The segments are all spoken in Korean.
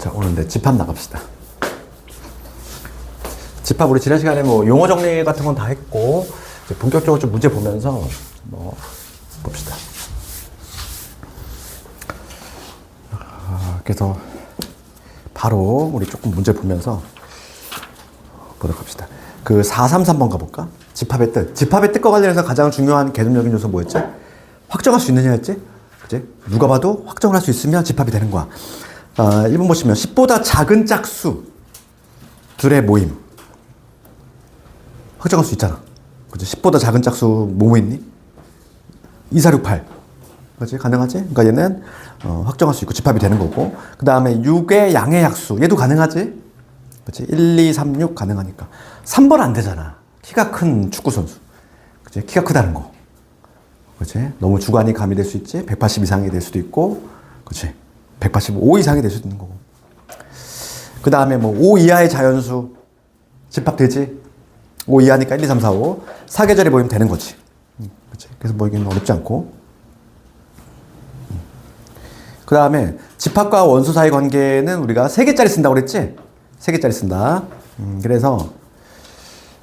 자, 오늘 네, 집합 나갑시다. 집합 우리 지난 시간에 뭐 용어 정리 같은 건 다 했고 이제 본격적으로 좀 문제 보면서 뭐 봅시다. 그래서 바로 우리 조금 문제 보면서 보도록 합시다. 그 433번 가볼까? 집합의 뜻. 집합의 뜻과 관련해서 가장 중요한 개념적인 요소 뭐였지? 확정할 수 있느냐였지? 그치? 누가 봐도 확정을 할 수 있으면 집합이 되는 거야. 1번 보시면 10보다 작은 짝수들의 모임. 확정할 수 있잖아. 그치? 10보다 작은 짝수 뭐 있니? 2, 4, 6, 8. 그치? 가능하지? 그러니까 얘는 확정할 수 있고 집합이 되는 거고. 그 다음에 6의 양의 약수. 얘도 가능하지? 그치? 1, 2, 3, 6 가능하니까. 3번 안 되잖아. 키가 큰 축구선수. 그치? 키가 크다는 거. 그치? 너무 주관이 가미될 수 있지? 180 이상이 될 수도 있고. 그치? 185 이상이 될 수도 있는 거고. 그 다음에 뭐 5 이하의 자연수. 집합되지? 5 이하니까 1, 2, 3, 4, 5. 사계절이 모이면 되는 거지. 그치? 그래서 뭐 이게 어렵지 않고. 그 다음에 집합과 원소 사이 관계는 우리가 3개짜리 쓴다고 그랬지? 3개짜리 쓴다. 그래서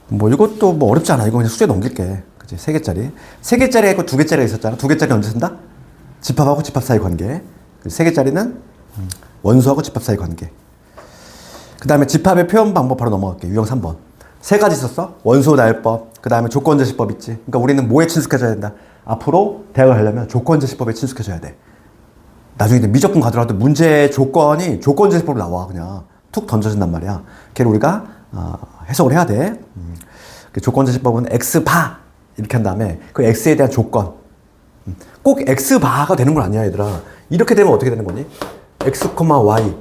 뭐 이것도 뭐 어렵지 않아. 이거 그냥 수제 넘길게. 그치? 3개짜리. 3개짜리 있고 2개짜리가 있었잖아. 2개짜리 언제 쓴다? 집합하고 집합 사이 관계. 3개짜리는 원소하고 집합 사이 관계. 그 다음에 집합의 표현 방법 바로 넘어갈게. 유형 3번. 3가지 있었어. 원소 나열법. 그 다음에 조건제시법 있지. 그러니까 우리는 뭐에 친숙해져야 된다? 앞으로 대학을 하려면 조건제시법에 친숙해져야 돼. 나중에 미적분 가더라도 문제 조건이 조건제시법으로 나와. 그냥 툭 던져진단 말이야. 걔를 우리가 해석을 해야 돼. 그 조건제시법은 X바 이렇게 한 다음에 그 X에 대한 조건. 꼭 X바가 되는 건 아니야, 얘들아. 이렇게 되면 어떻게 되는 거니? X, Y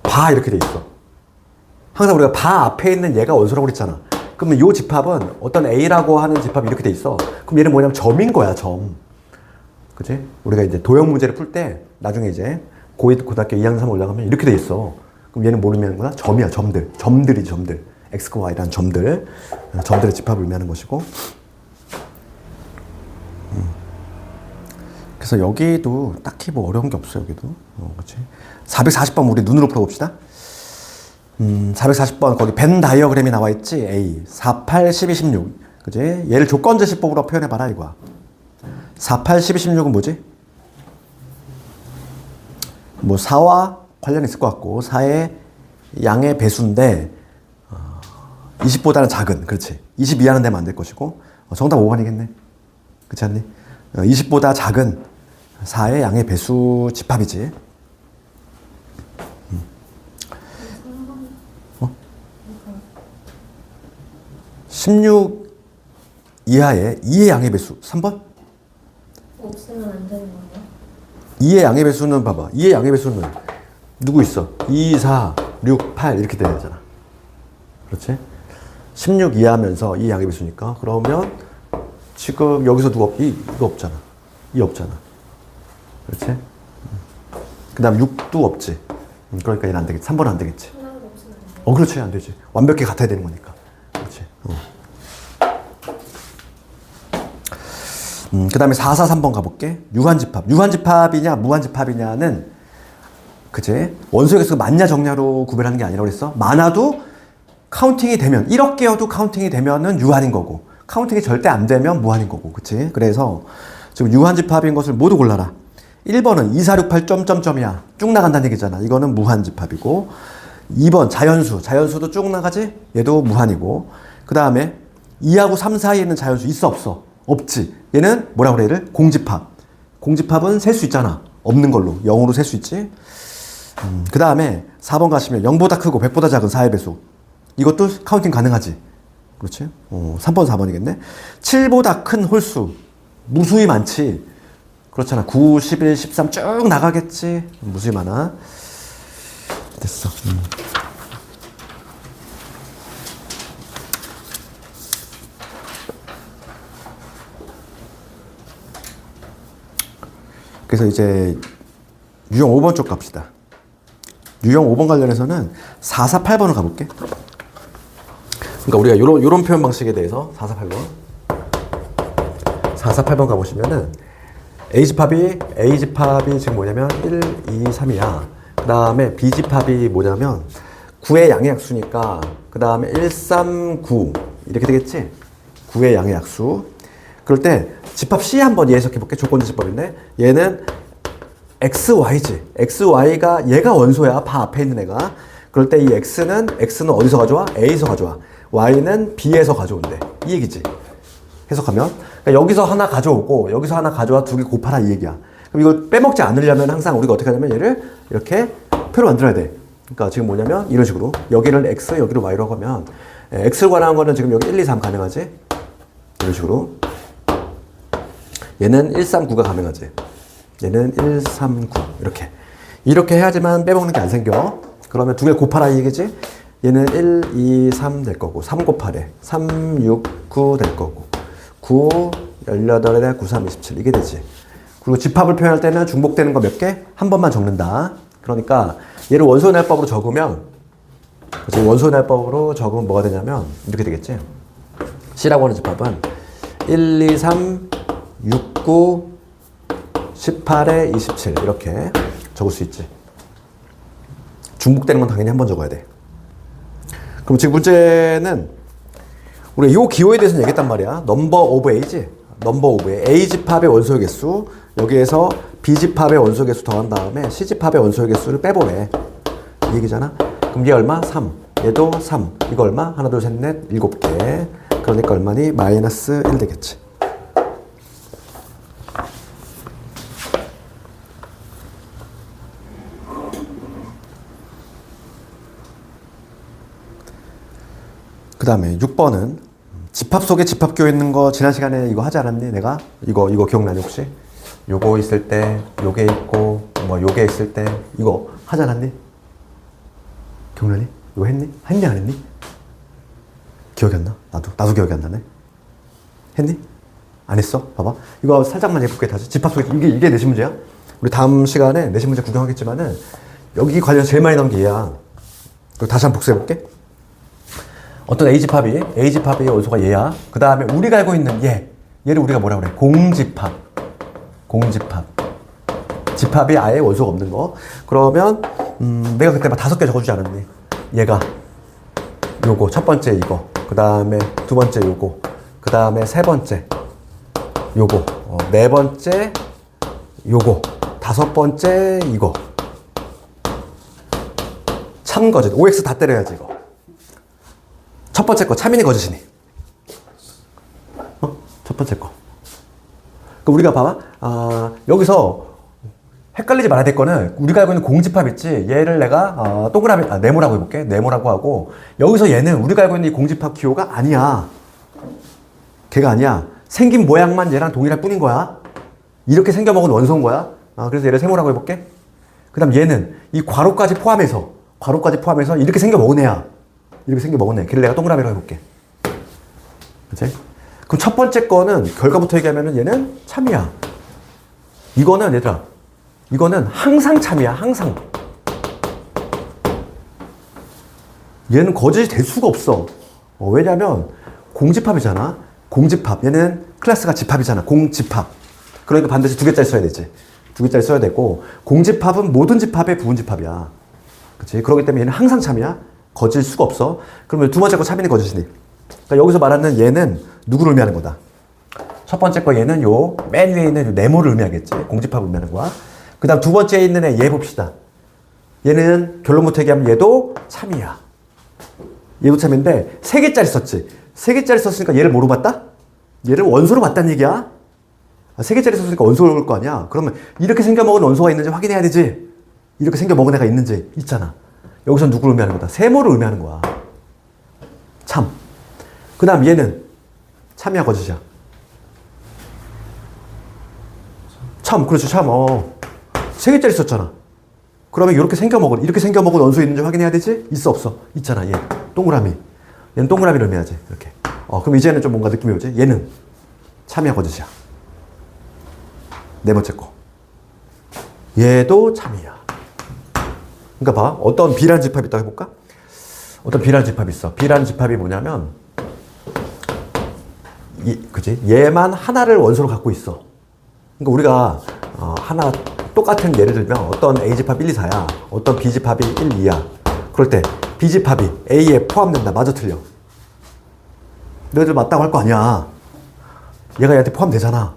바 이렇게 돼 있어. 항상 우리가 바 앞에 있는 얘가 원소라고 그랬잖아. 그러면 이 집합은 어떤 A라고 하는 집합이 이렇게 돼 있어. 그럼 얘는 뭐냐면 점인 거야, 점. 그치? 우리가 이제 도형 문제를 풀 때 나중에 이제 고2, 고등학교 2학년 3 올라가면 이렇게 돼 있어. 그럼 얘는 뭐를 의미하는 거야? 점이야, 점들. 점들이 점들. X과 Y라는 점들. 점들의 집합을 의미하는 것이고. 그래서 여기도 딱히 뭐 어려운 게 없어, 여기도. 그치? 440번 우리 눈으로 풀어봅시다. 440번 거기 벤 다이어그램이 나와 있지? A. 4, 8, 12, 16. 그치? 얘를 조건제시법으로 표현해봐라, 이거야. 4, 8, 12, 16은 뭐지? 뭐 4와 관련이 있을 것 같고 4의 양의 배수인데 20보다는 작은, 그렇지. 20 이하는 되면 안 될 것이고 정답 5번이겠네. 그렇지 않니? 20보다 작은 4의 양의 배수 집합이지. 16 이하의 2의 양의 배수 3번? 없으면 안 되는 거예요? 2의 양의 배수는 봐봐. 2의 양의 배수는 누구 있어? 2, 4, 6, 8 이렇게 돼야 되잖아. 그렇지? 16 이하면서 2의 양의 배수니까 그러면 지금 여기서 누가 이거 없잖아. 이 없잖아. 그렇지? 그 다음 6도 없지. 그러니까 얘는 안 되겠지. 3번은 안 되겠지. 하나도 없으면 안 돼요? 그렇지. 안 되지. 완벽히 같아야 되는 거니까. 그렇지. 그 다음에 443번 가볼게. 유한집합. 유한집합이냐 무한집합이냐는 그치? 원소의 개수가 많냐 적냐로 구별하는 게 아니라고 그랬어. 많아도 카운팅이 되면 1억 개여도 카운팅이 되면은 유한인 거고 카운팅이 절대 안 되면 무한인 거고. 그치? 그래서 지금 유한집합인 것을 모두 골라라. 1번은 2, 4, 6, 8 점점점이야. 쭉 나간다는 얘기잖아. 이거는 무한집합이고 2번 자연수. 자연수도 쭉 나가지? 얘도 무한이고 그 다음에 2하고 3 사이에 있는 자연수 있어 없어? 없지. 얘는 뭐라고 그래? 얘를 공집합. 공집합은 셀 수 있잖아. 없는 걸로. 0으로 셀 수 있지. 그 다음에 4번 가시면 0보다 크고 100보다 작은 4의 배수. 이것도 카운팅 가능하지. 그렇지? 3번, 4번이겠네. 7보다 큰 홀수. 무수히 많지. 그렇잖아. 9, 11, 13 쭉 나가겠지. 무수히 많아. 됐어. 그래서 이제 유형 5번 쪽 갑시다. 유형 5번 관련해서는 448번을 가볼게. 그러니까 우리가 요런 표현 방식에 대해서 448번 448번 가보시면은 A집합이 지금 뭐냐면 1, 2, 3이야. 그 다음에 B집합이 뭐냐면 9의 양의 약수니까 그 다음에 1, 3, 9 이렇게 되겠지? 9의 양의 약수. 그럴 때 집합 C 한번 예해석해 볼게. 조건지 집합인데 얘는 XY지. XY가 얘가 원소야. 바 앞에 있는 애가. 그럴 때 이 X는 어디서 가져와? A에서 가져와. Y는 B에서 가져온대. 이 얘기지. 해석하면. 그러니까 여기서 하나 가져오고 여기서 하나 가져와 두 개 곱하라 이 얘기야. 그럼 이걸 빼먹지 않으려면 항상 우리가 어떻게 하냐면 얘를 이렇게 표로 만들어야 돼. 그러니까 지금 뭐냐면 이런 식으로 여기를 X 여기를 Y라고 하면 X를 관한 거는 지금 여기 1, 2, 3 가능하지? 이런 식으로. 얘는 1, 3, 9가 가능하지. 얘는 1, 3, 9 이렇게 해야지만 빼먹는 게 안 생겨. 그러면 두 개 곱하라 이 얘기지? 얘는 1, 2, 3 될 거고 3 곱하래 3, 6, 9 될 거고 9, 18에 9, 3, 27 이게 되지. 그리고 집합을 표현할 때는 중복되는 거 몇 개? 한 번만 적는다. 그러니까 얘를 원소분할법으로 적으면 원소분할법으로 적으면 뭐가 되냐면 이렇게 되겠지. C라고 하는 집합은 1, 2, 3, 6, 9, 18에 27 이렇게 적을 수 있지. 중복되는 건 당연히 한 번 적어야 돼. 그럼 지금 문제는 우리가 이 기호에 대해서 얘기했단 말이야. 넘버 오브 A지. 넘버 오브 A 집합의 원소의 개수 여기에서 B 집합의 원소의 개수 더한 다음에 C 집합의 원소의 개수를 빼보래. 이 얘기잖아. 그럼 얘 얼마? 3. 얘도 3. 이거 얼마? 하나, 둘, 셋, 넷, 7개. 그러니까 얼마니? 마이너스 1 되겠지. 그 다음에 6번은 집합 속에 집합교 있는 거 지난 시간에 이거 하지 않았니? 내가? 이거 기억나니 혹시? 요거 있을 때 요게 있고 뭐 요게 있을 때 이거 하지 않았니? 기억나니? 이거 했니? 했니 안 했니? 기억이 안 나? 나도 기억이 안 나네. 했니? 안 했어? 봐봐. 이거 살짝만 해볼게 다시. 집합 속에 이게 내신 문제야? 우리 다음 시간에 내신 문제 구경하겠지만은 여기 관련 제일 많이 나온 게 얘야. 그리고 다시 한번 복수해볼게. 어떤 A집합의 원소가 얘야. 그 다음에 우리가 알고 있는 얘를 우리가 뭐라 그래? 공집합. 집합이 아예 원소가 없는 거. 그러면 내가 그때 막 5개 적어주지 않았니? 얘가 요거 첫 번째 이거, 그 다음에 두 번째 요거, 그 다음에 세 번째 요거, 네 번째 요거, 다섯 번째 이거. 참 거짓. OX 다 때려야지 이거. 첫 번째 거 차민이 거짓이니. 첫 번째 거. 그 우리가 봐봐. 여기서 헷갈리지 말아야 될 거는 우리가 알고 있는 공집합 있지. 얘를 내가 동그라미 네모라고 해볼게. 네모라고 하고 여기서 얘는 우리가 알고 있는 이 공집합 기호가 아니야. 걔가 아니야. 생긴 모양만 얘랑 동일할 뿐인 거야. 이렇게 생겨먹은 원소인 거야. 그래서 얘를 세모라고 해볼게. 그 다음 얘는 이 괄호까지 포함해서 이렇게 생겨먹은 애야. 이렇게 생겨먹은 애. 걔를 내가 동그라미라고 해볼게. 그치? 그럼 첫 번째 거는 결과부터 얘기하면은 얘는 참이야. 이거는 얘들아, 이거는 항상 참이야. 항상. 얘는 거짓이 될 수가 없어. 왜냐면 공집합이잖아. 공집합. 얘는 클래스가 집합이잖아. 공집합. 그러니까 반드시 2개짜리 써야 되지. 2개짜리 써야 되고 공집합은 모든 집합의 부분집합이야. 그치? 그렇기 때문에 얘는 항상 참이야. 거짓일 수가 없어. 그러면 두 번째 거 참이니 거짓이니. 그러니까 여기서 말하는 얘는 누구를 의미하는 거다. 첫 번째 거 얘는 요 맨 위에 있는 요 네모를 의미하겠지. 공집합을 의미하는 거야. 그 다음 두 번째에 있는 얘 봅시다. 얘는 결론부터 얘기하면 얘도 참이야. 얘도 참인데 3개짜리 썼지. 3개짜리 썼으니까 얘를 뭐로 봤다? 얘를 원소로 봤다는 얘기야. 3개짜리 썼으니까 원소일 거 아니야. 그러면 이렇게 생겨먹은 원소가 있는지 확인해야 되지. 이렇게 생겨먹은 애가 있는지 있잖아. 여기서 누구를 의미하는 거다? 세모를 의미하는 거야. 참. 그 다음 얘는 참이야 거짓이야? 참. 그렇죠. 참. 3개짜리 썼잖아. 그러면 이렇게 생겨먹은 원소 있는지 확인해야 되지? 있어 없어? 있잖아. 얘 동그라미. 얘는 동그라미를 의미하지. 이렇게. 그럼 이제는 좀 뭔가 느낌이 오지? 얘는 참이야 거짓이야? 네 번째 거. 얘도 참이야. 그러니까 봐. 어떤 B라는 집합이 있다고 해볼까? 어떤 B라는 집합이 있어. B라는 집합이 뭐냐면 그치? 얘만 하나를 원소로 갖고 있어. 그러니까 우리가 하나 똑같은 예를 들면 어떤 A집합 1, 2, 4야. 어떤 B집합이 1, 2야. 그럴 때 B집합이 A에 포함된다. 맞아 틀려? 너희들 맞다고 할 거 아니야. 얘가 얘한테 포함되잖아.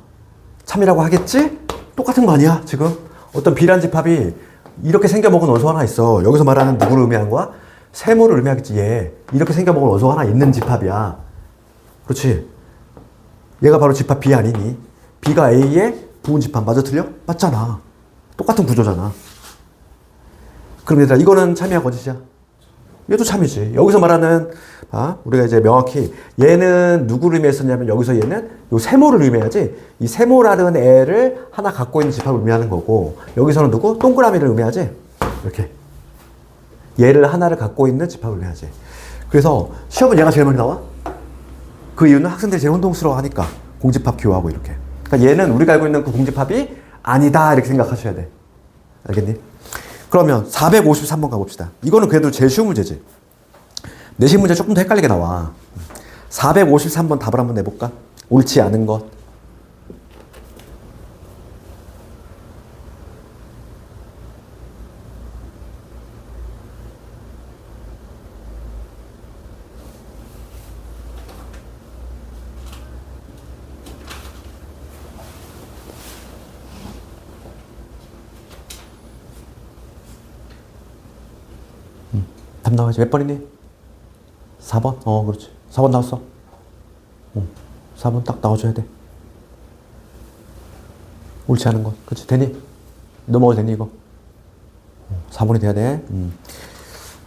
참이라고 하겠지? 똑같은 거 아니야 지금? 어떤 B란 집합이 이렇게 생겨먹은 원소 하나 있어. 여기서 말하는 누구를 의미하는 거야? 세모를 의미하겠지. 얘 이렇게 생겨먹은 원소 하나 있는 집합이야. 그렇지? 얘가 바로 집합 B 아니니? B가 A의 부분 집합 맞아 틀려? 맞잖아. 똑같은 구조잖아. 그럼 얘들아 이거는 참이야 거짓이야? 얘도 참이지. 여기서 말하는 우리가 이제 명확히 얘는 누구를 의미했었냐면 여기서 얘는 요 세모를 의미하지 이 세모라는 애를 하나 갖고 있는 집합을 의미하는 거고 여기서는 누구? 동그라미를 의미하지 이렇게 얘를 하나를 갖고 있는 집합을 의미하지. 그래서 시험은 얘가 제일 많이 나와. 그 이유는 학생들이 제일 혼동스러워하니까 공집합 기호하고 이렇게. 그러니까 얘는 우리가 알고 있는 그 공집합이 아니다 이렇게 생각하셔야 돼. 알겠니? 그러면 453번 가봅시다. 이거는 그래도 제일 쉬운 문제지. 내신 문제 조금 더 헷갈리게 나와. 453번 답을 한번 내볼까? 옳지 않은 것. 답 나와야지. 몇 번이니? 4번? 그렇지. 4번 나왔어. 4번 딱 나와줘야 돼. 옳지 않은 것. 그렇지. 되니? 넘어가도 되니, 이거? 4번이 돼야 돼.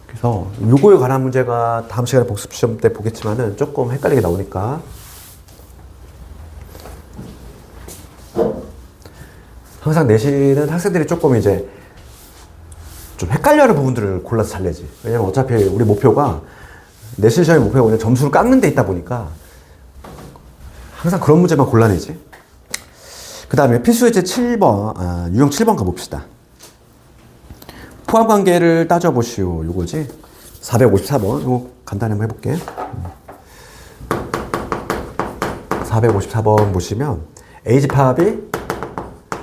그래서 요거에 관한 문제가 다음 시간에 복습 시험 때 보겠지만은 조금 헷갈리게 나오니까. 항상 내신은 학생들이 조금 이제 좀 헷갈려하는 부분들을 골라서 잘 내지. 왜냐면 어차피 우리 목표가 내신 시험의 목표가 그냥 점수를 깎는 데 있다 보니까 항상 그런 문제만 골라내지. 그 다음에 필수예제 7번, 유형 7번 가봅시다. 포함관계를 따져보시오. 요거지. 454번. 요거 간단히 한번 해볼게. 454번 보시면 A집합이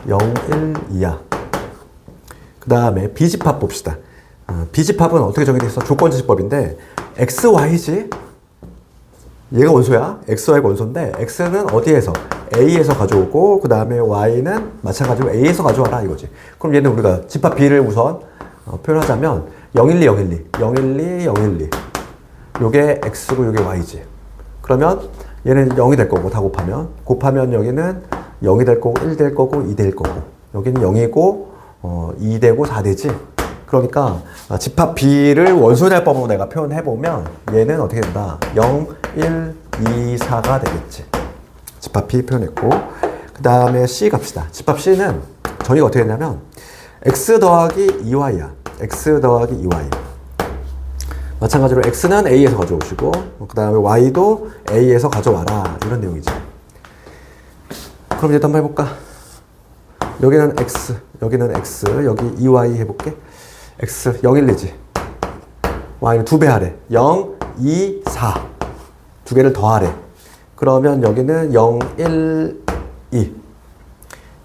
0, 1, 2야. 그 다음에 B집합 봅시다. B집합은 어떻게 정의되어 있어? 조건지집법인데 X, Y지? 얘가 원소야. X, Y가 원소인데 X는 어디에서? A에서 가져오고 그 다음에 Y는 마찬가지로 A에서 가져와라 이거지. 그럼 얘는 우리가 집합 B를 우선 표현하자면 012, 012, 012, 012 요게 X고 요게 Y지. 그러면 얘는 0이 될 거고 다 곱하면 여기는 0이 될 거고 1 될 거고 2 될 거고 여기는 0이고 2 되고 4 되지. 그러니까 집합 B를 원소분할법으로 내가 표현해보면 얘는 어떻게 된다? 0, 1, 2, 4가 되겠지. 집합 B 표현했고 그 다음에 C 갑시다. 집합 C는 정의가 어떻게 되냐면 X 더하기 2Y야. X 더하기 2Y. 마찬가지로 X는 A에서 가져오시고 그 다음에 Y도 A에서 가져와라. 이런 내용이지. 그럼 이제 한번 해볼까? 여기는 X, 여기는 X, 여기 2Y 해볼게. X 0, 1, 2지. Y는 2배 하래. 0, 2, 4. 두 개를 더하래. 그러면 여기는 0, 1, 2.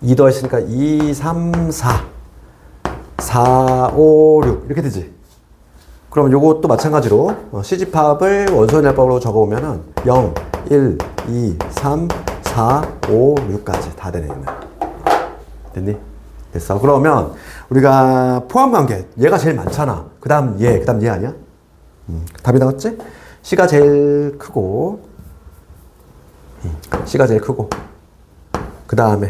2 더했으니까 2, 3, 4. 4, 5, 6. 이렇게 되지. 그럼 요것도 마찬가지로 C집합을 원소분할법으로 적어보면은 0, 1, 2, 3, 4, 5, 6까지 다 되네. 됐니? 됐어. 그러면 우리가 포함관계 얘가 제일 많잖아. 그 다음 얘 아니야? 답이 나왔지? C가 제일 크고 C가 제일 크고 그 다음에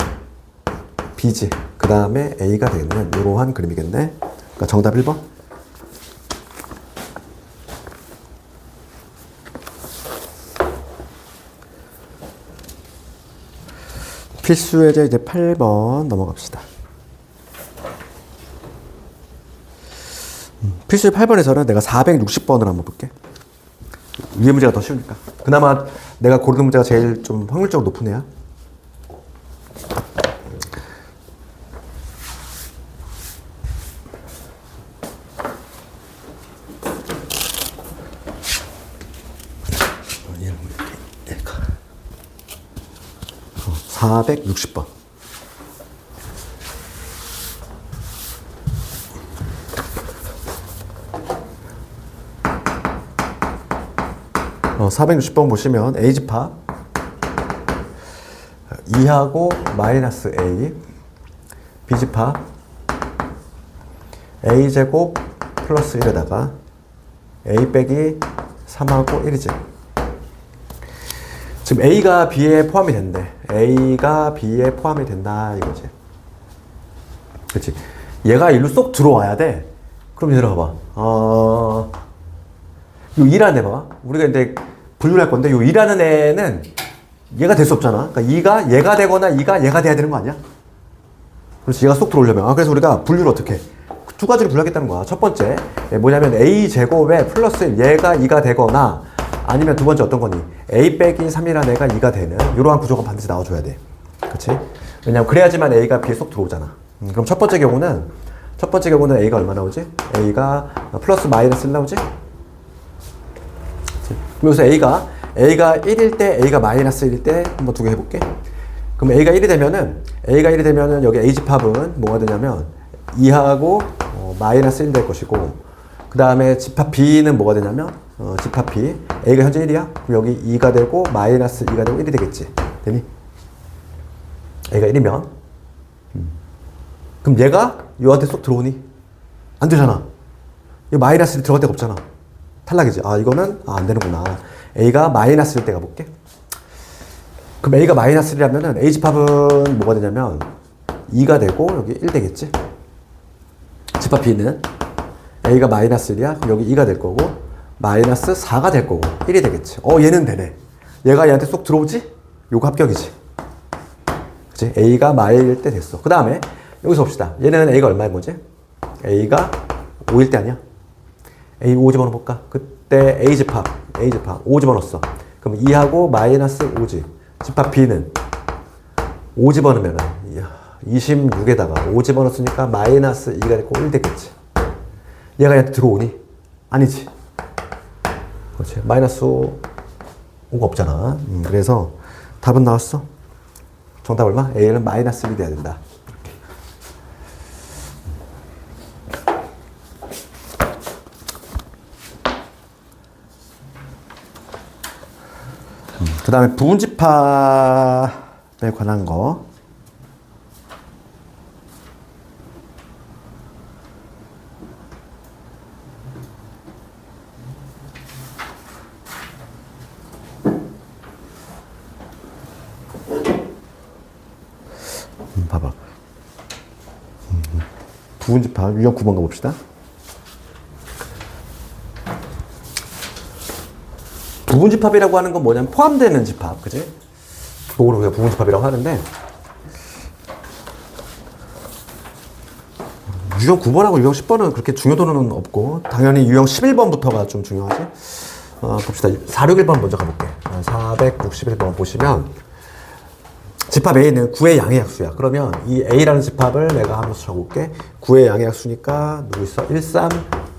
B지. 그 다음에 A가 되겠네. 이러한 그림이겠네. 그러니까 정답 1번. 필수예제 이제 8번 넘어갑시다. 필수예제 8번에서는 내가 460번을 한번 볼게. 위에 문제가 더 쉬우니까. 그나마 내가 고르는 문제가 제일 좀 확률적으로 높은 애야. 얘는 이렇게 460번. 460번 보시면 A집합 2하고 마이너스 A, B집합 A제곱 플러스 1에다가 A 빼기 3하고 1이지. 지금 A가 B에 포함이 된대. A가 B에 포함이 된다 이거지. 그렇지. 얘가 일로 쏙 들어와야 돼. 그럼 얘들아 봐봐. 요 2라는 애 봐봐. 우리가 이제 분류를 할 건데 요 2라는 애는 얘가 될 수 없잖아. 그러니까 2가 얘가 되거나 2가 얘가 돼야 되는 거 아니야? 그렇지. 얘가 쏙 들어오려면. 그래서 우리가 분류를 어떻게 해? 두 가지를 분류하겠다는 거야. 첫 번째 뭐냐면 A제곱에 플러스 얘가 2가 되거나 아니면 두 번째 어떤 거니? A 빼기 3이라는 애가 2가 되는 이러한 구조가 반드시 나와줘야 돼. 그렇지? 왜냐면 그래야지만 A가 B에 쏙 들어오잖아. 그럼 첫 번째 경우는 A가 얼마 나오지? A가 플러스 마이너스 1 나오지? 그럼 여기서 A가 1일 때 A가 마이너스 1일 때 한번 두 개 해볼게. 그럼 A가 1이 되면은 여기 A집합은 뭐가 되냐면 2하고 마이너스 1 될 것이고, 그 다음에 집합 B는 뭐가 되냐면 집합 B A가 현재 1이야? 그럼 여기 2가 되고 마이너스 2가 되고 1이 되겠지. 되니? A가 1이면 그럼 얘가 요한테 쏙 들어오니? 안 되잖아. 이 마이너스 1 들어갈 데가 없잖아. 탈락이지. 이거는 안 되는구나. A가 마이너스 1 때 가볼게. 그럼 A가 마이너스 1이라면은 A집합은 뭐가 되냐면 2가 되고 여기 1 되겠지. 집합 B는 A가 마이너스 1이야. 그럼 여기 2가 될 거고 마이너스 4가 될 거고 1이 되겠지. 얘는 되네. 얘가 얘한테 쏙 들어오지? 요거 합격이지. 그치? A가 마일 때 됐어. 그 다음에 여기서 봅시다. 얘는 A가 얼마인 거지? A가 5일 때 아니야? A 5 집어넣어볼까? 그때 A집합 5 집어넣었어. 그럼 2하고 마이너스 5지. 집합 B는 5 집어넣으면 26에다가 5 집어넣었으니까 마이너스 2가 됐고 1 되겠지. 얘가 얘한테 들어오니? 아니지. 그렇지. 마이너스 5가 없잖아. 그래서 답은 나왔어. 정답 얼마? A는 마이너스 1이 돼야 된다. 그 다음에 부분집합에 관한 거. 봐봐. 부분집합 유형 9번 가봅시다. 부분집합이라고 하는 건 뭐냐면 포함되는 집합, 그지? 그걸 우리가 부분집합이라고 하는데 유형 9번하고 유형 10번은 그렇게 중요도는 없고 당연히 유형 11번부터가 좀 중요하지. 봅시다. 461번 먼저 가볼게. 461번 보시면 집합 A는 9의 양의 약수야. 그러면 이 A라는 집합을 내가 한번 적어볼게. 9의 양의 약수니까 누구 있어? 1, 3,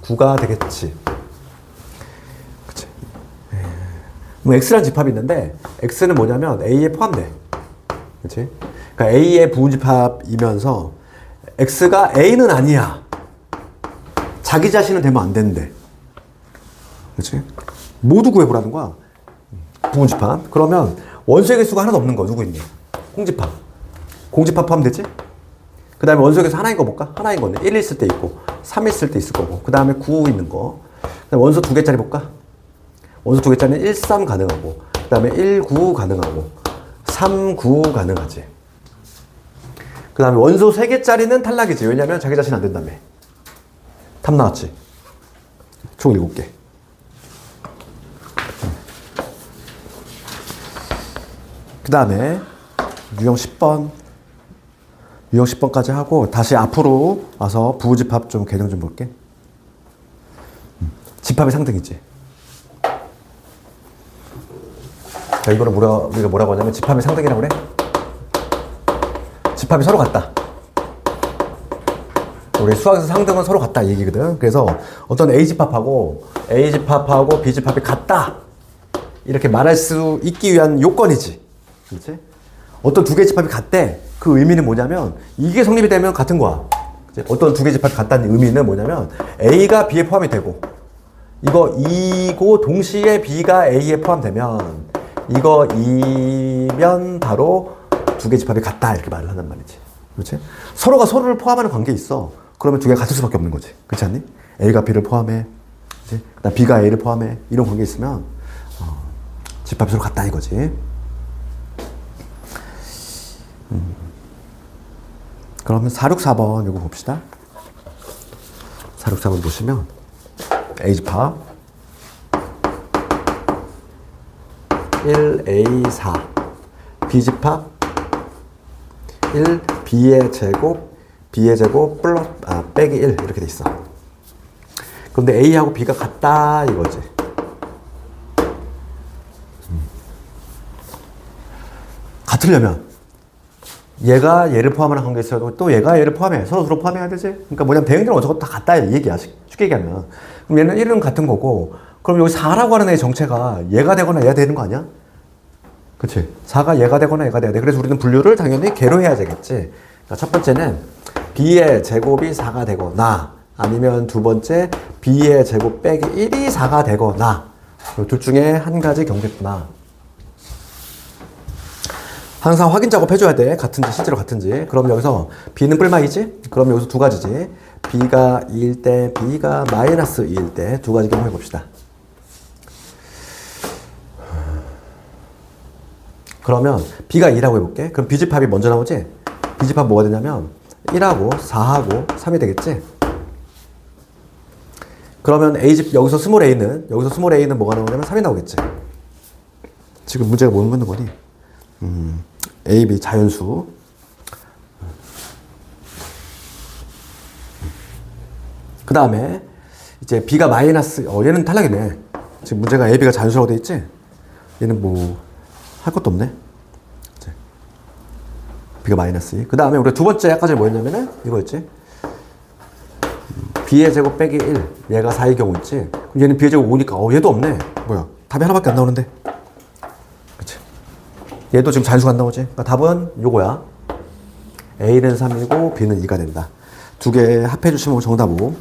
9가 되겠지. 그치? 그럼 X라는 집합이 있는데 X는 뭐냐면 A에 포함돼. 그치? 그러니까 A의 부분집합이면서 X가 A는 아니야. 자기 자신은 되면 안 되는데. 그치? 모두 구해보라는 거야. 부분집합. 그러면 원소의 개수가 하나도 없는 거 누구 있니? 공집합. 공집합 포함되지? 그 다음에 원소의 개수 하나인 거 볼까? 하나인 건데 1 있을 때 있고 3 있을 때 있을 거고 그 다음에 9 있는 거. 그다음에 원소 2개짜리 볼까? 원소 2개짜리는 1, 3 가능하고 그 다음에 1, 9 가능하고 3, 9 가능하지. 그 다음에 원소 3개짜리는 탈락이지. 왜냐면 자기 자신 안 된다며. 답 나왔지? 총 7개. 그 다음에 유형 10번. 유형 10번까지 하고 다시 앞으로 와서 부호집합 좀 개념 좀 볼게. 집합의 상등이지. 자, 이거는 우리가 뭐라고 하냐면 집합의 상등이라고 그래? 집합이 서로 같다. 우리 수학에서 상등은 서로 같다 이 얘기거든. 그래서 어떤 A집합하고 B집합이 같다 이렇게 말할 수 있기 위한 요건이지. 그렇지? 어떤 두 개의 집합이 같대. 그 의미는 뭐냐면 이게 성립이 되면 같은 거야. 어떤 두 개의 집합이 같다는 의미는 뭐냐면 A가 B에 포함이 되고 이거 2고 동시에 B가 A에 포함되면 이거 2면 바로 두 개 집합이 같다 이렇게 말을 한단 말이지. 그렇지? 서로가 서로를 포함하는 관계에 있어. 그러면 두 개가 같을 수밖에 없는 거지. 그렇지 않니? A가 B를 포함해. 그치? 그다음 B가 A를 포함해. 이런 관계 있으면 집합이 서로 같다 이거지. 그러면 464번 이거 봅시다. 464번 보시면 A집합 1A4 B집합 1B의 제곱 B의 제곱 플러스 빼기 1 이렇게 돼 있어. 그런데 A하고 B가 같다 이거지. 같으려면 얘가 얘를 포함하는 관계에 있어도 또 얘가 얘를 포함해. 서로 포함해야 되지. 그러니까 뭐냐면 대응들은 어쩌고 다 같다 이 얘기야. 쉽게 얘기하면. 그럼 얘는 1은 같은 거고 그럼 여기 4라고 하는 애의 정체가 얘가 되거나 얘가 되는 거 아니야? 그치? 4가 얘가 되거나 얘가 돼야 돼. 그래서 우리는 분류를 당연히 개로 해야 되겠지. 그러니까 첫 번째는 B의 제곱이 4가 되거나 아니면 두 번째 B의 제곱 빼기 1이 4가 되거나 둘 중에 한 가지 경우겠구나. 항상 확인 작업 해줘야 돼. 같은지 실제로 같은지. 그럼 여기서 B는 뿔마이지? 그럼 여기서 두 가지지. B가 2일 때 B가 마이너스 2일 때 두 가지 경우 해봅시다. 그러면 B가 2라고 해볼게. 그럼 B집합이 먼저 나오지? B집합 뭐가 되냐면 1하고 4하고 3이 되겠지? 그러면 A집 여기서 스몰 A는 뭐가 나오냐면 3이 나오겠지? 지금 문제가 뭐 묻는 거니? A, B 자연수. 그 다음에 이제 B가 마이너스, 얘는 탈락이네. 지금 문제가 A, B가 자연수라고 돼 있지? 얘는 뭐 할 것도 없네. B가 마이너스 2. 그 다음에 우리가 두 번째 아까 전에 뭐였냐면은 이거였지? B의 제곱 빼기 1. 얘가 4의 경우 있지? 그럼 얘는 B의 제곱 5니까 얘도 없네. 뭐야? 답이 하나밖에 안 나오는데. 그치? 얘도 지금 자연수가 안 나오지? 그러니까 답은 요거야. A는 3이고 B는 2가 된다. 두 개 합해 주시면 정답이고.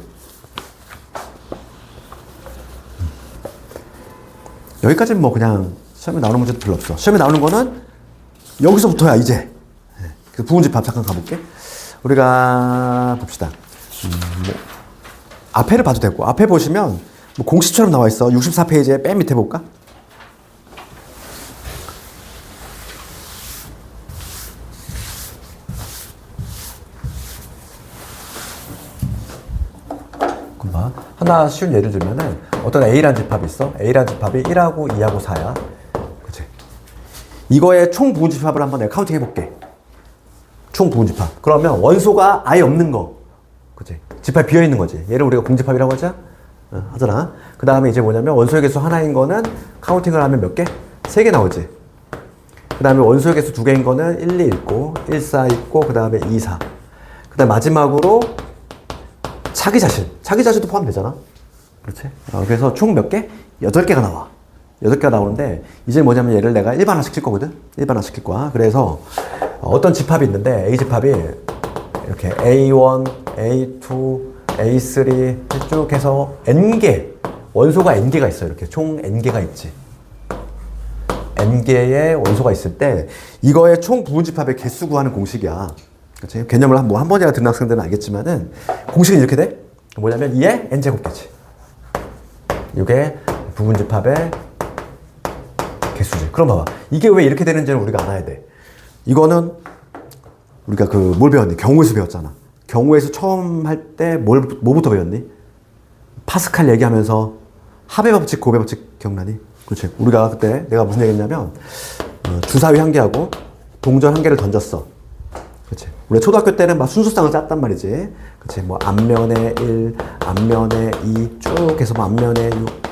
여기까지는 뭐 그냥 시험에 나오는 문제도 별로 없어. 시험에 나오는 거는 여기서부터야 이제. 그래서 부분집합 잠깐 가볼게. 우리가 봅시다. 뭐 앞에를 봐도 되고 앞에 보시면 뭐 공식처럼 나와 있어. 64페이지에 맨 밑에 볼까? 금방 하나 쉬운 예를 들면은 어떤 A라는 집합이 있어. A라는 집합이 1하고 2하고 4야. 그치? 이거의 총 부분집합을 한번 내가 카운팅 해볼게. 총 부분집합. 그러면 원소가 아예 없는 거. 그치? 집합이 비어있는 거지. 얘를 우리가 공집합이라고 하자? 하잖아. 그 다음에 이제 뭐냐면 원소의 개수 하나인 거는 카운팅을 하면 몇 개? 3개 나오지. 그 다음에 원소의 개수 2개인 거는 1, 2 있고 1, 4 있고 그 다음에 2, 4. 그 다음 마지막으로 자기 자신도 포함되잖아. 그렇지? 그래서 총 몇 개? 8개가 나와. 8개가 나오는데 이제 뭐냐면 얘를 내가 일반화 시킬 거거든? 일반화 시킬 거야. 그래서 어떤 집합이 있는데 A집합이 이렇게 A1, A2, A3 쭉 해서 N개 원소가 N개가 있어요. 이렇게 총 N개가 있지. N개의 원소가 있을 때 이거의 총 부분집합의 개수 구하는 공식이야. 그렇지? 개념을 한 번이라 듣는 학생들은 알겠지만은 공식은 이렇게 돼. 뭐냐면 2의 N제곱겠지. 이게 부분집합의 개수지. 그럼 봐봐. 이게 왜 이렇게 되는지는 우리가 알아야 돼. 이거는 우리가 뭘 배웠니? 경우에서 배웠잖아. 경우에서 처음 할 때 뭐부터 배웠니? 파스칼 얘기하면서 합의 법칙, 고배 법칙 기억나니? 그렇지. 우리가 그때 내가 무슨 얘기했냐면 주사위 한 개하고 동전 한 개를 던졌어. 그렇지. 우리 초등학교 때는 막 순서상을 짰단 말이지. 그렇지. 뭐 앞면에 1, 앞면에 2 쭉 해서 뭐 앞면에 6.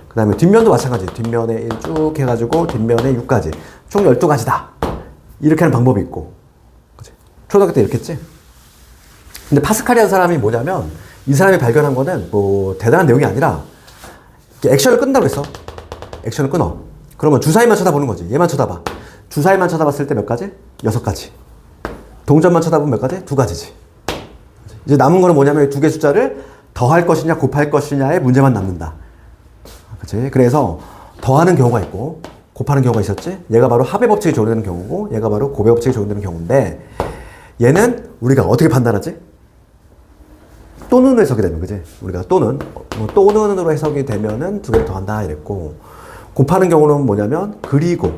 그 다음에 뒷면도 마찬가지. 뒷면에 1 쭉 해가지고 뒷면에 6까지. 총 12가지다. 이렇게 하는 방법이 있고. 그렇지. 초등학교 때 이렇게 했지. 근데 파스칼이라는 사람이 뭐냐면 이 사람이 발견한 거는 뭐 대단한 내용이 아니라 액션을 끊는다고 했어. 액션을 끊어. 그러면 주사위만 쳐다보는 거지. 얘만 쳐다봐. 주사위만 쳐다봤을 때 몇 가지? 6가지. 동전만 쳐다보면 몇 가지? 2가지지. 이제 남은 거는 뭐냐면 이 두 개 숫자를 더할 것이냐 곱할 것이냐의 문제만 남는다. 그치? 그래서 더하는 경우가 있고 곱하는 경우가 있었지? 얘가 바로 합의 법칙이 적용되는 경우고 얘가 바로 곱의 법칙이 적용되는 경우인데 얘는 우리가 어떻게 판단하지? 또는으로 해석이 되면, 그지? 우리가 또는으로 해석이 되면은 두 개를 더한다 이랬고 곱하는 경우는 뭐냐면 그리고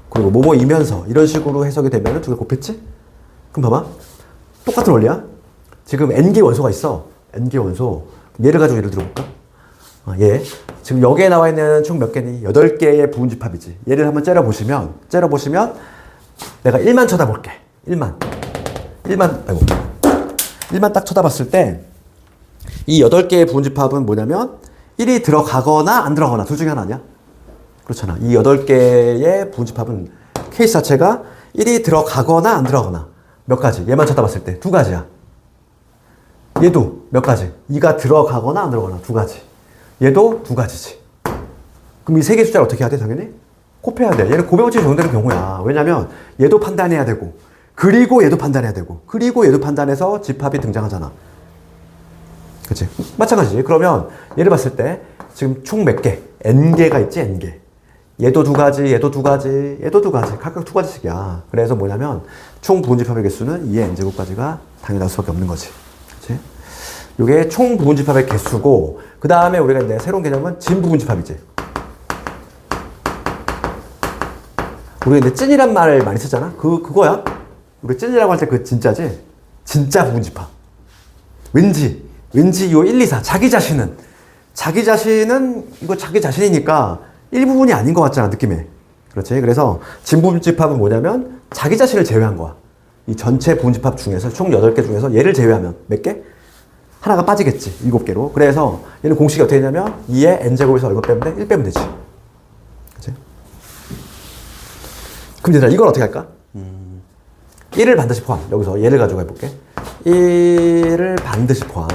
뭐뭐이면서 이런 식으로 해석이 되면은 두 개 곱했지? 그럼 봐봐. 똑같은 원리야. 지금 n개 원소가 있어. n개 원소. 얘를 가지고 예를 들어볼까? 얘. 지금 여기에 나와 있는 총 몇 개니? 8개의 부분집합이지. 얘를 한번 째려보시면 내가 1만 쳐다볼게. 1만 딱 쳐다봤을 때 이 8개의 부분집합은 뭐냐면 1이 들어가거나 안 들어가거나 둘 중에 하나 아니야? 그렇잖아. 이 8개의 부분집합은 케이스 자체가 1이 들어가거나 안 들어가거나 몇 가지? 얘만 쳐다봤을 때 두 가지야. 얘도 몇 가지? 2가 들어가거나 안 들어가거나 두 가지. 얘도 두 가지지. 그럼 이 세 개 숫자를 어떻게 해야 돼? 당연히 곱해야 돼. 얘는 곱의 법칙이 적용되는 경우야. 왜냐면 얘도 판단해야 되고 그리고 얘도 판단해야 되고 그리고 얘도 판단해서 집합이 등장하잖아. 그치? 마찬가지지. 그러면 얘를 봤을 때 지금 총 몇 개? n개가 있지, n개. 얘도 두 가지, 얘도 두 가지, 얘도 두 가지. 각각 두 가지씩이야. 그래서 뭐냐면 총 부분집합의 개수는 2의 n제곱까지가 당연히 나올 수밖에 없는 거지. 그치? 요게 총 부분집합의 개수고 그 다음에 우리가 이제 새로운 개념은 진부분집합이지. 우리가 이제 찐이란 말을 많이 쓰잖아. 그거야. 우리 찐이라고 할 때 그 진짜지? 진짜 부분집합. 왠지 요 1, 2, 4 자기 자신은 이거 자기 자신이니까 일부분이 아닌 것 같잖아, 느낌이. 그렇지? 그래서 진부분집합은 뭐냐면 자기 자신을 제외한 거야. 이 전체 부분집합 중에서 총 8개 중에서 얘를 제외하면 몇 개? 하나가 빠지겠지. 7개로. 그래서 얘는 공식이 어떻게 되냐면 2의 n제곱에서 얼마 빼면 돼? 1 빼면 되지. 그치? 그럼 얘들아 이걸 어떻게 할까? 1을 반드시 포함. 여기서 얘를 가지고 해볼게. 1을 반드시 포함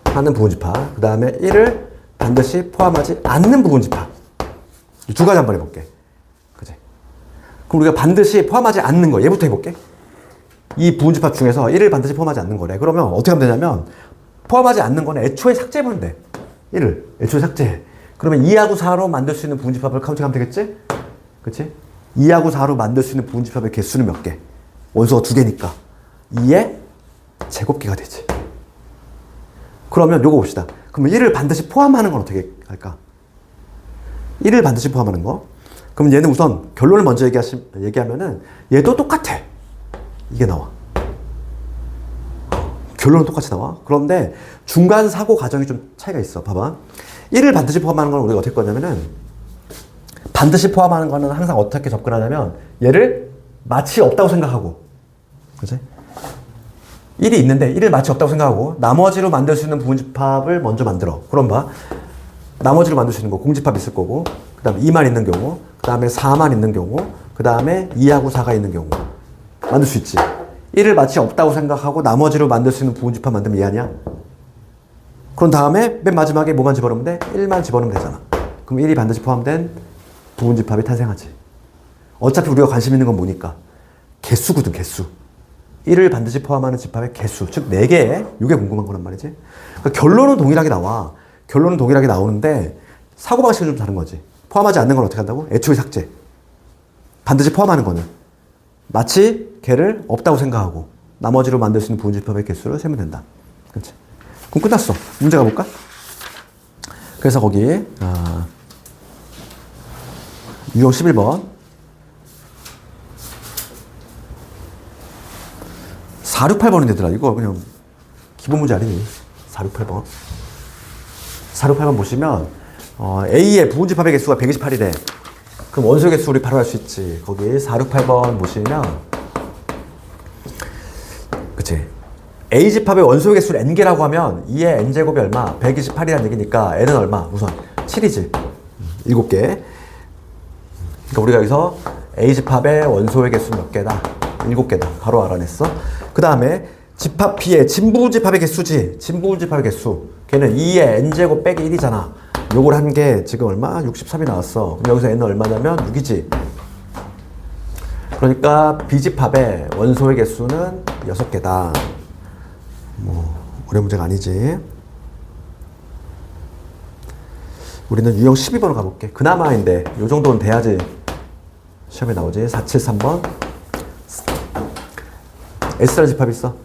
하는 부분집합. 그 다음에 1을 반드시 포함하지 않는 부분집합. 이 두 가지 한번 해볼게. 그치? 그럼 우리가 반드시 포함하지 않는 거 얘부터 해볼게. 이 부분집합 중에서 1을 반드시 포함하지 않는 거래. 그러면 어떻게 하면 되냐면 포함하지 않는 거는 애초에 삭제해보면 돼. 1을 애초에 삭제해. 그러면 2하고 4로 만들 수 있는 부분집합을 카운팅하면 되겠지? 그치? 2하고 4로 만들 수 있는 부분집합의 개수는 몇 개? 원소가 2개니까 2의 제곱개가 되지. 그러면 요거 봅시다. 그러면 1을 반드시 포함하는 건 어떻게 할까? 1을 반드시 포함하는 거. 그럼 얘는 우선 결론을 먼저 얘기하면은 얘도 똑같아. 이게 나와. 결론은 똑같이 나와. 그런데 중간 사고 과정이 좀 차이가 있어. 봐봐. 1을 반드시 포함하는 건 우리가 어떻게 거냐면은 반드시 포함하는 거는 항상 어떻게 접근하냐면 얘를 마치 없다고 생각하고, 그치? 1이 있는데 1을 마치 없다고 생각하고 나머지로 만들 수 있는 부분집합을 먼저 만들어. 그럼 봐. 나머지로 만들 수 있는 거 공집합 있을 거고 그 다음에 2만 있는 경우 그 다음에 4만 있는 경우 그 다음에 2하고 4가 있는 경우 만들 수 있지. 1을 마치 없다고 생각하고 나머지로 만들 수 있는 부분집합 만들면 이해하냐? 그런 다음에 맨 마지막에 뭐만 집어넣으면 돼? 1만 집어넣으면 되잖아. 그럼 1이 반드시 포함된 부분집합이 탄생하지. 어차피 우리가 관심 있는 건 뭐니까? 개수거든, 개수. 1을 반드시 포함하는 집합의 개수, 즉 4개, 이게 궁금한 거란 말이지. 그러니까 결론은 동일하게 나와. 결론은 동일하게 나오는데 사고방식은 좀 다른 거지. 포함하지 않는 건 어떻게 한다고? 애초에 삭제. 반드시 포함하는 거는 마치 걔를 없다고 생각하고 나머지로 만들 수 있는 부분집합의 개수를 세면 된다. 그렇지? 그럼 끝났어. 문제 가볼까? 그래서 거기 유형 11번 468번이 되더라. 이거 그냥 기본 문제 아니니? 468번 468번 보시면 A의 부분집합의 개수가 128이래. 그럼 원소의 개수 우리 바로 할 수 있지. 거기 468번 보시면 그치? A 집합의 원소의 개수를 n개라고 하면 2의 n제곱이 얼마? 128이라는 얘기니까 n은 얼마? 우선 7이지. 7개. 그러니까 우리가 여기서 A 집합의 원소의 개수 몇 개다? 7개다. 바로 알아냈어. 그 다음에 집합 B의 진부분집합의 개수지. 진부분집합의 개수. 걔는 2의 n제곱 빼기 1이잖아. 요걸 한 게 지금 얼마? 63이 나왔어. 그럼 여기서 n은 얼마냐면 6이지. 그러니까 B집합의 원소의 개수는 6개다. 뭐 어려운 문제가 아니지. 우리는 유형 12번으로 가볼게. 그나마인데 요 정도는 돼야지 시험에 나오지. 473번. S라는 집합이 있어.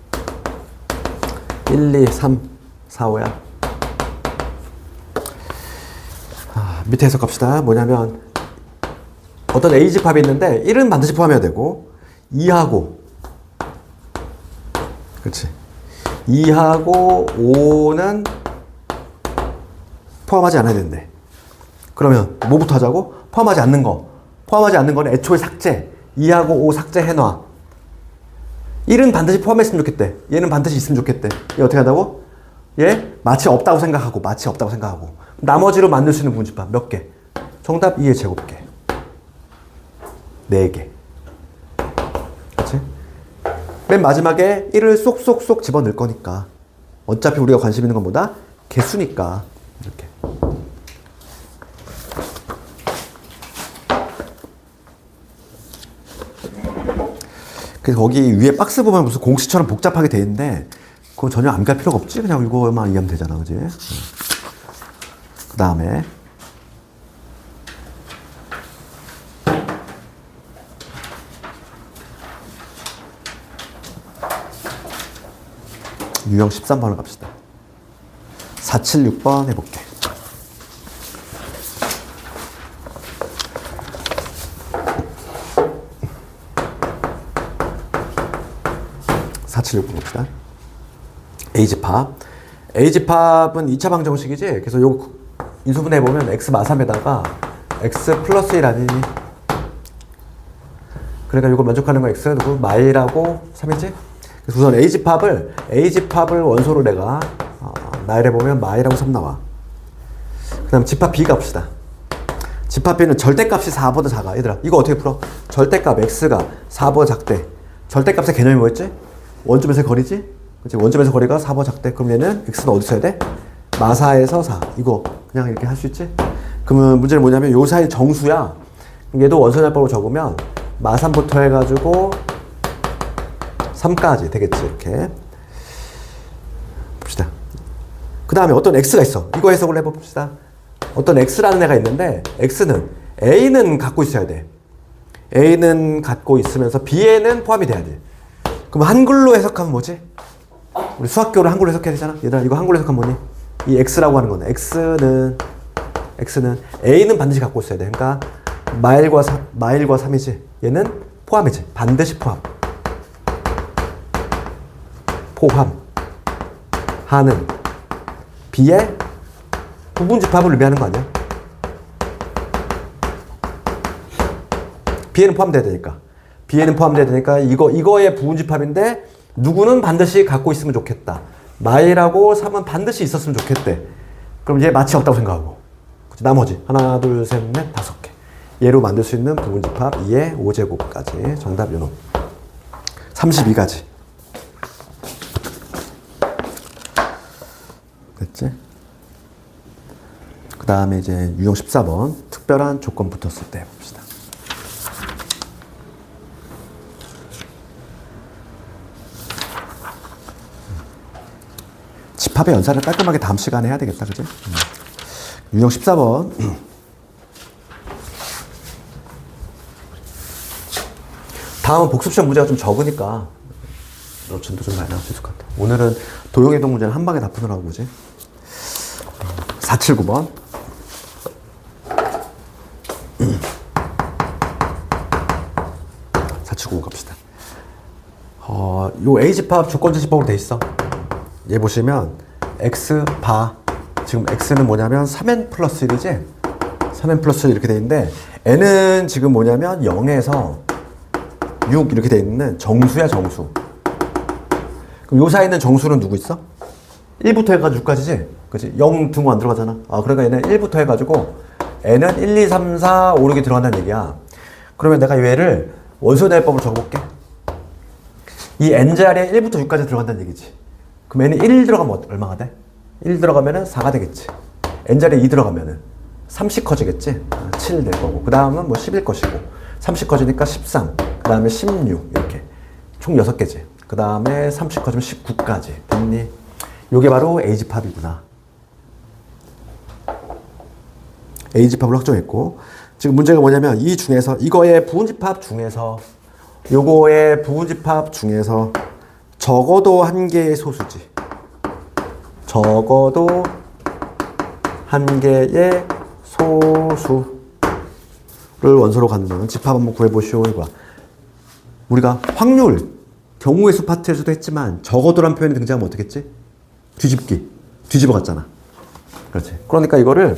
1, 2, 3, 4, 5야. 밑에 해석합시다. 뭐냐면 어떤 A 집합이 있는데 1은 반드시 포함해야 되고 2하고 그렇지. 2하고 5는 포함하지 않아야 된대. 그러면 뭐부터 하자고? 포함하지 않는 거. 포함하지 않는 거는 애초에 삭제. 2하고 5 삭제해놔. 1은 반드시 포함했으면 좋겠대. 얘는 반드시 있으면 좋겠대. 얘 어떻게 한다고? 얘 마치 없다고 생각하고 마치 없다고 생각하고 나머지로 만들 수 있는 부분집합 몇 개? 정답 2의 제곱개. 4개. 그렇지? 맨 마지막에 1을 쏙쏙쏙 집어넣을 거니까 어차피 우리가 관심 있는 건 뭐다? 개수니까 이렇게. 그래서 거기 위에 박스 보면 무슨 공식처럼 복잡하게 돼 있는데 그건 전혀 안 갈 필요가 없지. 그냥 이거만 이해하면 되잖아. 그지? 그 다음에 유형 13번을 갑시다. 476번 해볼게. 봅시다. A집합. A집합은 2차 방정식이지? 그래서 요 인수분해 해보면 X 마삼에다가 X 플러스 1 아니니? 그러니까 이거 만족하는 거 X 누구? 마일하고 3이지? 그래서 우선 A집합을 원소로 내가 나열해 보면 마일하고 3 나와. 그 다음 집합 B 값이다. 집합 B는 절대값이 4보다 작아. 얘들아 이거 어떻게 풀어? 절대값 X가 4보다 작대. 절대값의 개념이 뭐였지? 원점에서의 거리지? 그치? 원점에서 거리가 4보다 작대. 그럼 얘는 X는 어디 써야 돼? 마사에서 4. 이거 그냥 이렇게 할 수 있지? 그러면 문제는 뭐냐면 요 사이 정수야. 얘도 원소분해법으로 적으면 마3부터 해가지고 3까지 되겠지. 이렇게 봅시다. 그 다음에 어떤 X가 있어. 이거 해석을 해봅시다. 어떤 X라는 애가 있는데 X는 A는 갖고 있어야 돼. A는 갖고 있으면서 B에는 포함이 돼야 돼. 그럼 한글로 해석하면 뭐지? 우리 수학교를 한글로 해석해야 되잖아. 얘들아 이거 한글로 해석하면 뭐니? 이 X라고 하는 거는 X는 A는 반드시 갖고 있어야 돼. 그러니까 마일과 3이지. 얘는 포함이지. 반드시 하는 B의 부분집합을 의미하는 거 아니야? B에는 포함돼야 되니까. B에는 포함돼야 되니까 이거의 부분집합인데 누구는 반드시 갖고 있으면 좋겠다. 마일하고 3은 반드시 있었으면 좋겠대. 그럼 얘 마치 없다고 생각하고. 나머지 하나, 둘, 셋, 넷, 5개. 얘로 만들 수 있는 부분집합 2의 5제곱까지. 정답 요놈. 32가지. 됐지? 그 다음에 이제 유형 14번 특별한 조건 붙었을 때 봅시다. 집합의 연산을 깔끔하게 다음 시간에 해야 되겠다. 그지? 유형 14번 다음은 복습시험 문제가 좀 적으니까 노천도 좀 많이 나올 수 있을 것 같아. 오늘은 도형이동 문제는 한 방에 다 푸느라고 그지? 479번 479번 갑시다. 요 A집합 조건지 집합으로 돼 있어. 얘 보시면 X 바 지금 X는 뭐냐면 3n 플러스 1이지? 3n 플러스 1 이렇게 돼 있는데 N은 지금 뭐냐면 0에서 6 이렇게 돼 있는 정수야 정수. 그럼 요 사이에 있는 정수는 누구 있어? 1부터 해가지고 6까지지? 그치? 0 등호 안 들어가잖아. 그러니까 얘는 1부터 해가지고 N은 1, 2, 3, 4, 5, 6이 들어간다는 얘기야. 그러면 내가 얘를 원소대법으로 적어볼게. 이 N 자리에 1부터 6까지 들어간다는 얘기지. 그럼 N이 1 들어가면 얼마가 돼? 1 들어가면은 4가 되겠지. N 자리에 2 들어가면은 30 커지겠지? 7 될 거고. 그 다음은 뭐 10일 것이고. 30 커지니까 13. 그 다음에 16. 이렇게. 총 6개지. 그 다음에 30 커지면 19까지. 됐니? 요게 바로 A집합이구나. A 집합을 확정했고, 지금 문제가 뭐냐면 이 중에서 이거의 부분집합 중에서 요거의 부분집합 중에서 적어도 한 개의 소수지. 적어도 한 개의 소수를 원소로 갖는 집합 한번 구해보시오. 이거 우리가 확률 경우의 수 파트에서도 했지만 적어도란 표현이 등장하면 어떻게 했지? 뒤집어 갔잖아. 그렇지. 그러니까 이거를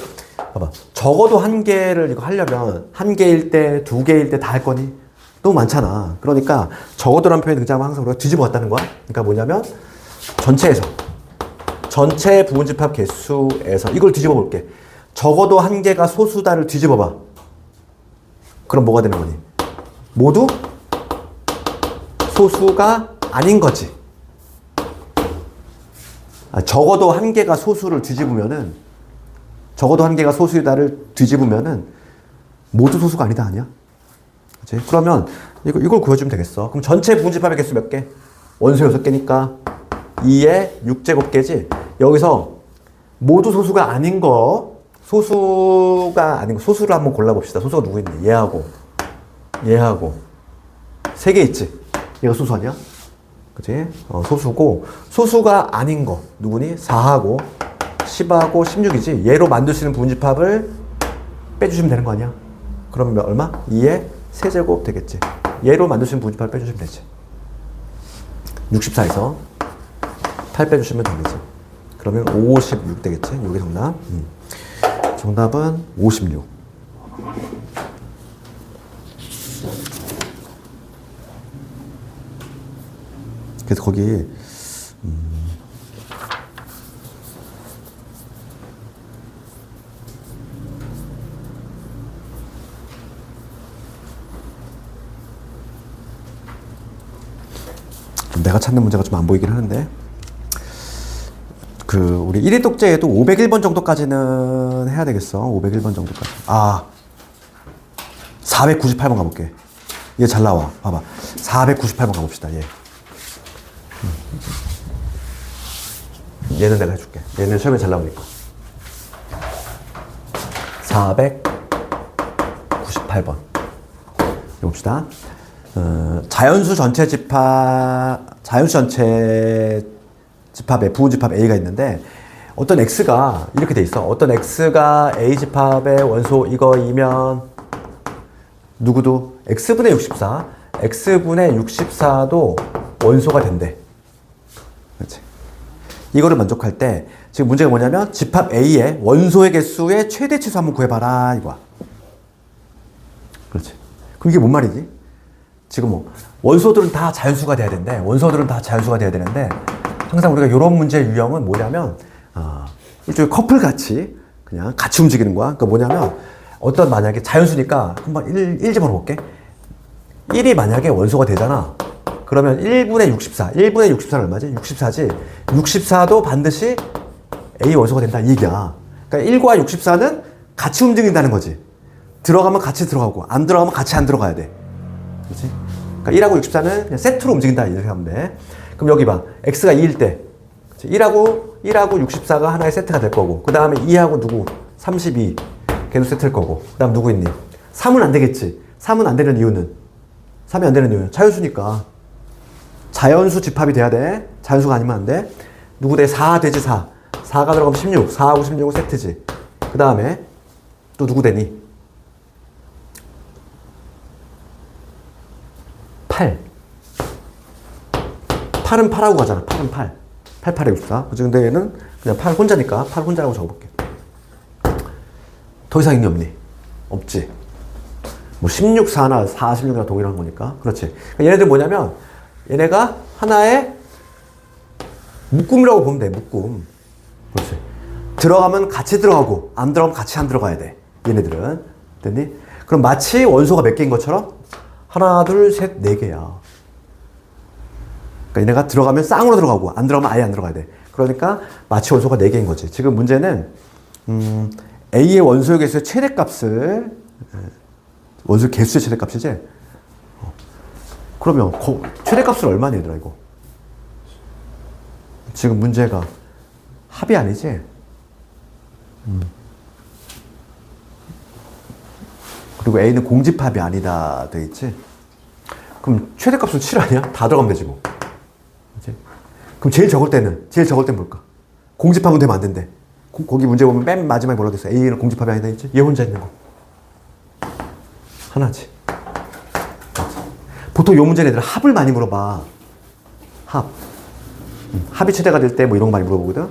봐봐. 적어도 한 개를 이거 하려면 한 개일 때, 두 개일 때 다 할 거니? 너무 많잖아. 그러니까 적어도란 표현이 등장하면 항상 우리가 뒤집어 갔다는 거야. 그러니까 뭐냐면 전체 부분집합 개수에서 이걸 뒤집어 볼게. 적어도 한 개가 소수다를 뒤집어 봐. 그럼 뭐가 되는 거니? 모두 소수가 아닌 거지. 적어도 한 개가 소수를 뒤집으면은, 적어도 한 개가 소수이다를 뒤집으면은 모두 소수가 아니다 아니야? 그치? 그러면 이걸 구해주면 되겠어. 그럼 전체 부분집합의 개수 몇 개? 원소 6개니까 2의 6제곱개지. 여기서 모두 소수가 아닌 거, 소수를 한번 골라봅시다. 소수가 누구 있니? 얘하고 3개 있지? 얘가 소수 아니야? 그치? 소수고, 소수가 아닌 거 누구니? 4하고 10하고 16이지. 얘로 만들 수 있는 부분집합을 빼주시면 되는 거 아니야? 그러면 얼마? 2의 세제곱 되겠지. 얘로 만들 수 있는 부분집합을 빼주시면 되지. 64에서 8 빼주시면 되겠지. 그러면 56 되겠지. 이게 정답. 정답은 56. 그래서 거기 내가 찾는 문제가 좀 안 보이긴 하는데, 우리 1일 독재에도 501번 정도까지는 해야 되겠어. 501번 정도까지. 498번 가볼게. 얘 잘 나와. 봐봐. 498번 가봅시다. 얘는 내가 해줄게. 얘는 시험에 잘 나오니까. 498번. 해봅시다. 자연수 전체 집합에 부분집합 A가 있는데, 어떤 X가 이렇게 돼 있어. 어떤 X가 A 집합의 원소 이거이면 누구도 X분의 64, X분의 64도 원소가 된대. 그렇지. 이거를 만족할 때 지금 문제가 뭐냐면 집합 A의 원소의 개수의 최대치수 한번 구해봐라 이거야. 그렇지. 그럼 이게 뭔 말이지? 지금 원소들은 다 자연수가 돼야 되는데, 항상 우리가 이런 문제의 유형은 뭐냐면 일종의 커플 같이 그냥 같이 움직이는 거야. 그러니까 뭐냐면 어떤 만약에 자연수니까 한번 1 집어넣을게. 1이 만약에 원소가 되잖아. 그러면 1분의 64는 얼마지? 64지. 64도 반드시 A 원소가 된다 이 얘기야. 그러니까 1과 64는 같이 움직인다는 거지. 들어가면 같이 들어가고 안 들어가면 같이 안 들어가야 돼. 그렇지? 그러니까 1하고 64는 그냥 세트로 움직인다 이렇게 하면 돼. 그럼 여기 봐. X가 2일 때 1하고 64가 하나의 세트가 될 거고, 그 다음에 2하고 누구? 32 걔도 세트일 거고, 그 다음 누구 있니? 3은 안 되겠지. 3은 안 되는 이유는? 3이 안 되는 이유는 자연수니까 자연수 집합이 돼야 돼. 자연수가 아니면 안 돼. 누구 돼? 4 되지. 4가 들어가면 16. 4하고 16은 세트지. 그 다음에 또 누구 되니? 8. 8은 8하고 가잖아. 8은 8. 88에 64. 근데 얘는 그냥 8 혼자니까 8 혼자라고 적어볼게. 더 이상 의미 없니? 없지. 뭐 16, 4나 4, 16이나 동일한 거니까. 그렇지. 그러니까 얘네들 뭐냐면 얘네가 하나의 묶음이라고 보면 돼. 묶음. 그렇지. 들어가면 같이 들어가고 안 들어가면 같이 안 들어가야 돼. 얘네들은. 됐니? 그럼 마치 원소가 몇 개인 것처럼 하나, 둘, 셋, 네 개야. 그러니까 얘네가 들어가면 쌍으로 들어가고 안 들어가면 아예 안 들어가야 돼. 그러니까 마치 원소가 4개인 거지. 지금 문제는 A의 원소 개수의 최대값을, 원소 개수의 최대값이지? 그러면 최대값은 얼마니 얘들아 이거? 지금 문제가 합이 아니지? 그리고 A는 공집합이 아니다 돼 있지. 그럼 최대값은 7 아니야? 다 들어가면 되지 뭐. 그치? 그럼 제일 적을 때는 뭘까? 공집합은 되면 안 된대. 거기 문제 보면 맨 마지막에 뭐라고 돼 있어? A는 공집합이 아니다 있지? 얘 혼자 있는 거. 하나지. 보통 요 문제는 애들 합을 많이 물어봐. 합. 합이 최대가 될 때 뭐 이런 거 많이 물어보거든.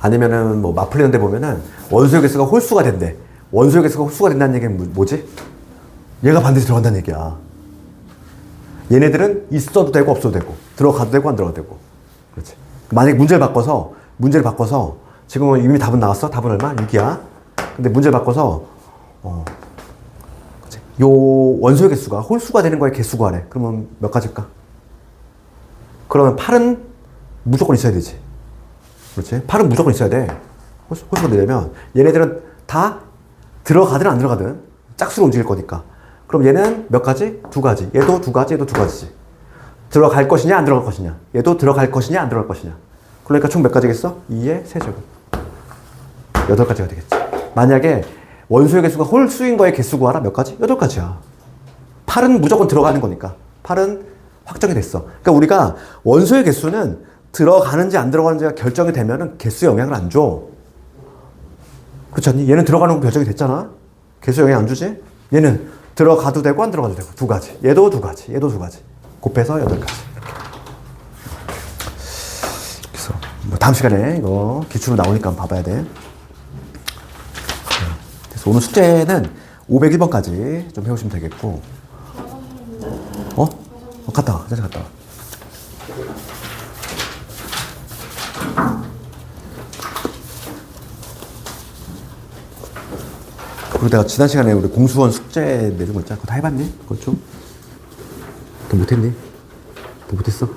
아니면은 뭐 맞풀리는 데 보면은 원소의 개수가 홀수가 된대. 원소의 개수가 홀수가 된다는 얘기는 뭐지? 얘가 반드시 들어간다는 얘기야. 얘네들은 있어도 되고 없어도 되고 들어가도 되고 안 들어가도 되고. 그렇지. 만약에 문제를 바꿔서 지금은 이미 답은 나왔어. 답은 얼마? 6이야. 근데 문제를 바꿔서 그치. 요 원소의 개수가 홀수가 되는 거에 개수 구하래. 그러면 몇 가지일까? 그러면 8은 무조건 있어야 되지. 그렇지? 8은 무조건 있어야 돼. 홀수가 되려면 얘네들은 다 들어가든 안 들어가든 짝수로 움직일 거니까. 그럼 얘는 몇 가지? 2가지. 얘도 2가지, 얘도 2가지지. 들어갈 것이냐, 안 들어갈 것이냐. 얘도 들어갈 것이냐, 안 들어갈 것이냐. 그러니까 총 몇 가지겠어? 2의 세제곱. 8가지가 되겠지. 만약에 원소의 개수가 홀수인 거에 개수 구하라 몇 가지? 8가지야. 8은 무조건 들어가는 거니까. 8은 확정이 됐어. 그러니까 우리가 원소의 개수는 들어가는지 안 들어가는지가 결정이 되면은 개수에 영향을 안 줘. 그렇지 않니? 얘는 들어가는 거 결정이 됐잖아? 개수에 영향 안 주지? 얘는 들어가도 되고 안 들어가도 되고 2가지. 얘도 2가지. 얘도 2가지. 곱해서 8가지. 그래서 뭐 다음 시간에 이거 기출로 나오니까 한번 봐봐야 돼. 그래서 오늘 숙제는 501번까지 좀 해오시면 되겠고. 갔다 와. 화장실 갔다 와. 그리고 내가 지난 시간에 우리 공수원 숙제 내준 거 있잖아. 그거 다 해봤니? 그거 좀? 더 못했니? 더 못했어?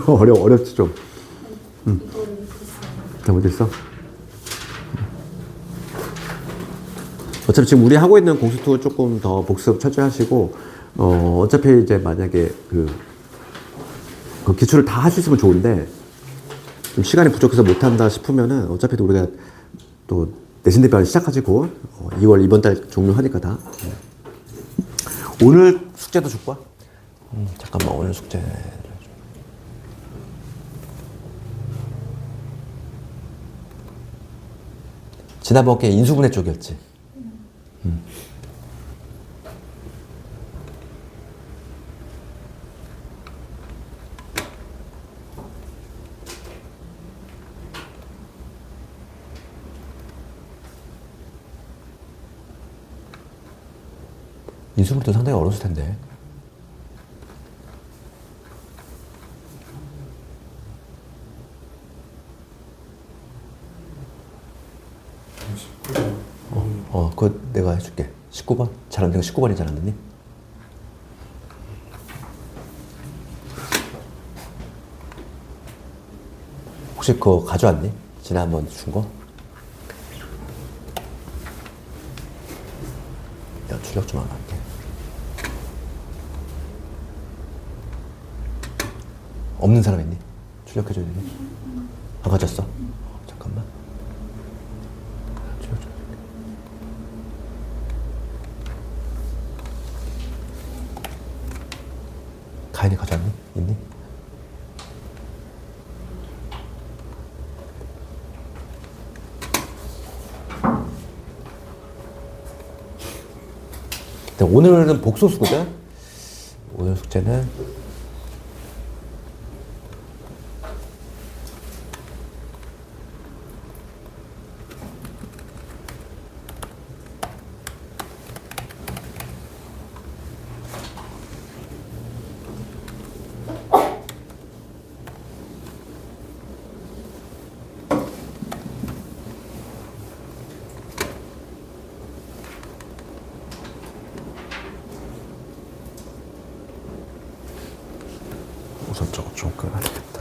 어렵지 좀? 응. 더 못했어? 어차피 지금 우리 하고 있는 공수2 조금 더 복습 철저히 하시고, 어차피 이제 만약에 그 기출을 다 할 수 있으면 좋은데, 좀 시간이 부족해서 못한다 싶으면은 어차피 또 우리가 또 내신 대비하기 시작하지 곧 2월 이번 달 종료하니까 다. 오늘 숙제도 줄 거야? 잠깐만 오늘 숙제. 지난번 게 인수분해 쪽이었지. 인수분해도 상당히 어려웠을 텐데. 그거 내가 해줄게. 19번? 잘 안 되고 19번이 잘 안 됐니? 혹시 그거 가져왔니? 지난번 준 거? 내가 출력 좀 안 할게. 없는 사람 있니? 출력해줘야 되니? 안 가졌어? 잠깐만. 출력 좀 해줄게. 가인이 가져왔니? 있니? 오늘은 복소수거든? 오늘 숙제는 우선 저거 좀 끄어야겠다.